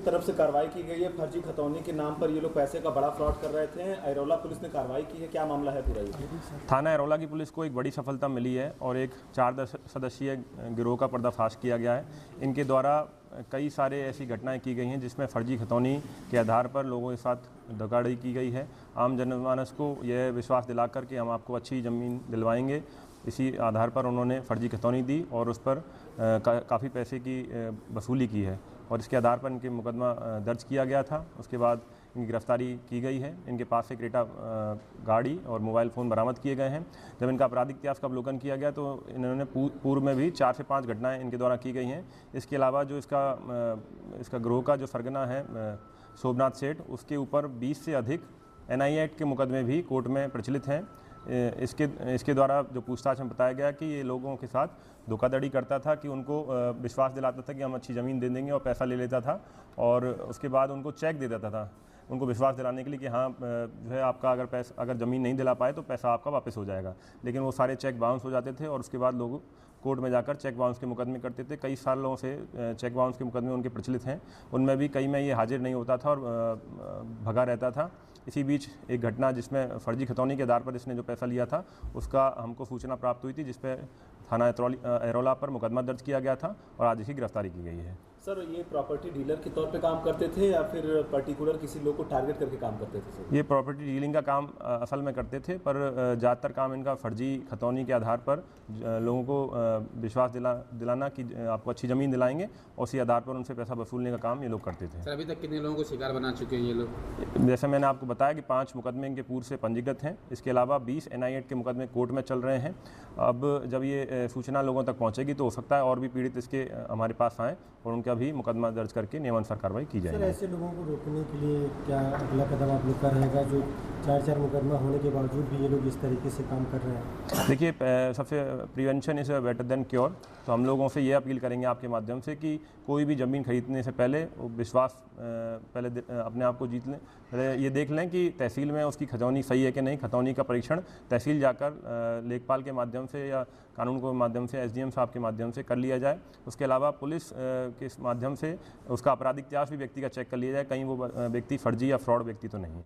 तरफ से कार्रवाई की गई है। फर्जी खतौनी के नाम पर ये लोग पैसे का बड़ा फ्रॉड कर रहे थे। अयरौला पुलिस ने कार्रवाई की है, क्या मामला है पूरा ये? थाना अयरौला की पुलिस को एक बड़ी सफलता मिली है और एक 4 सदस्यीय गिरोह का पर्दाफाश किया गया है। इनके द्वारा कई सारे ऐसी घटनाएं की गई हैं जिसमें फर्जी खतौनी के आधार पर लोगों के साथ धोखाधड़ी की गई है। आम जनमानस को यह विश्वास दिलाकर कि हम आपको अच्छी ज़मीन दिलवाएंगे, इसी आधार पर उन्होंने फर्जी खतौनी दी और उस पर काफ़ी पैसे की वसूली की है और इसके आधार पर इनके मुकदमा दर्ज किया गया था। उसके बाद इनकी गिरफ्तारी की गई है। इनके पास से क्रेटा गाड़ी और मोबाइल फ़ोन बरामद किए गए हैं। जब इनका आपराधिक इतिहास का अवलोकन किया गया तो इन्होंने पूर्व में भी 4 से 5 घटनाएं इनके द्वारा की गई हैं। इसके अलावा जो इसका गिरोह का जो सरगना है शोभनाथ सेठ, उसके ऊपर 20 से अधिक NI एक्ट के मुकदमे भी कोर्ट में प्रचलित हैं। इसके द्वारा जो पूछताछ में बताया गया कि ये लोगों के साथ धोखाधड़ी करता था, कि उनको विश्वास दिलाता था कि हम अच्छी ज़मीन दे देंगे और पैसा ले लेता था और उसके बाद उनको चेक दे देता था उनको विश्वास दिलाने के लिए कि हाँ जो है आपका अगर ज़मीन नहीं दिला पाए तो पैसा आपका वापस हो जाएगा। लेकिन वो सारे चेक बाउंस हो जाते थे और उसके बाद लोग कोर्ट में जाकर चेक बाउंस के मुकदमे करते थे। कई सालों से चेक बाउंस के मुकदमे उनके प्रचलित हैं। उनमें भी कई में ये हाजिर नहीं होता था और भगा रहता था। इसी बीच एक घटना जिसमें फर्जी खतौनी के आधार पर इसने जो पैसा लिया था उसका हमको सूचना प्राप्त हुई थी, जिस पर थाना अयरौला पर मुकदमा दर्ज किया गया था और आज इसकी गिरफ्तारी की गई है। सर, ये प्रॉपर्टी डीलर के तौर पे काम करते थे या फिर पर्टिकुलर किसी लोग को टारगेट करके काम करते थे सर? ये प्रॉपर्टी डीलिंग का काम असल में करते थे, पर ज़्यादातर काम इनका फर्जी खतौनी के आधार पर लोगों को विश्वास दिलाना कि आपको अच्छी ज़मीन दिलाएंगे और उसी आधार पर उनसे पैसा वसूलने का काम ये लोग करते थे। सर, अभी तक कितने लोगों को शिकार बना चुके हैं ये लोग? जैसे मैंने आपको बताया कि 5 मुकदमे इनके पूर्व से पंजीकृत हैं। इसके अलावा 20 NI एक्ट के मुकदमे कोर्ट में चल रहे हैं। अब जब ये सूचना लोगों तक पहुँचेगी तो हो सकता है और भी पीड़ित इसके हमारे पास आएँ और उनका भी मुकदमा दर्ज करके नियमानुसार कार्रवाई की जाएगी। सर, ऐसे लोगों को रोकने के लिए क्या अगला कदम आप लोग का रहेगा, जो 4 मुकदमा होने के बावजूद भी ये लोग इस तरीके से काम कर रहे हैं? देखिए, सबसे prevention is better than cure. तो हम लोगों से ये अपील करेंगे आपके माध्यम से कि कोई भी ज़मीन खरीदने से पहले विश्वास पहले अपने आप को जीत लें। पहले ये देख लें कि तहसील में उसकी खतौनी सही है कि नहीं। खतौनी का परीक्षण तहसील जाकर लेखपाल के माध्यम से या कानून के माध्यम से SDM साहब के माध्यम से कर लिया जाए। उसके अलावा पुलिस के माध्यम से उसका आपराधिक इतिहास भी व्यक्ति का चेक कर लिया जाए, कहीं वो व्यक्ति फर्जी या फ्रॉड व्यक्ति तो नहीं है।